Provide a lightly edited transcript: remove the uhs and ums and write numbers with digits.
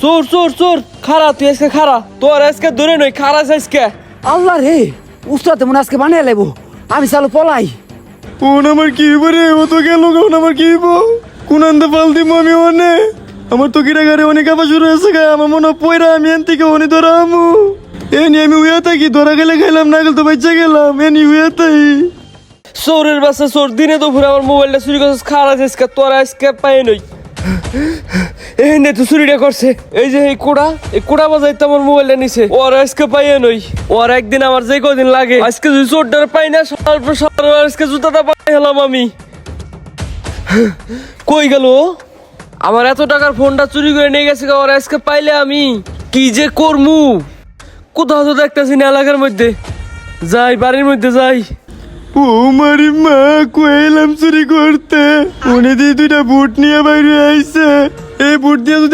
চোর চোর চোর খারা তুই আজকে খারা তোর আজকে ধরে নই খারা আজকে আল্লাহ রে উস্তাদ মনে আজকে বানিয়ে লেবো আমি চালু পলাই। ওন আমার কি হইব রে? ও তো গেল ওন আমার কি হইব? কোন আনতে পাল দিব আমি ওনে? আমার তো কিরা গাড়ি অনেক আবার শুরু হয়েছে গা। আমার মনে পয়রা আমি এন থেকে অনে ধরা আমু এনি আমি উইয়া থাকি ধরা গেলে খাইলাম না গেলে তো বাচ্চা গেলাম এনি উইয়া তাই। চোরের বাসা চোর দিনে তো ঘুরে আমার মোবাইলটা চুরি করছিস খারা আজকে তোর আজকে পাই নই এই নে তো চুরিটা করছে এই যে এই কোড়া বাজাইতে আমার মোবাইলটা নিছে ওর আজকে পাইয়ে নই ওর একদিন আমার যে কদিন লাগে আজকে যদি চোরটার পাই না আজকে জুতাটা পাই হলাম আমি কই গেল আমার এত টাকার ফোনটা চুরি করে নিয়ে গেছে ওর আজকে পাইলে আমি কি যে করমু কোথাও তো দেখতেছি না এলাকার মধ্যে যাই বাড়ির মধ্যে যাই ও মারি মা কইলাম চুরি করতে উনি দিয়ে দুইটা বুট নিয়ে বাইরে আইছে এই বুট দিয়ে যদি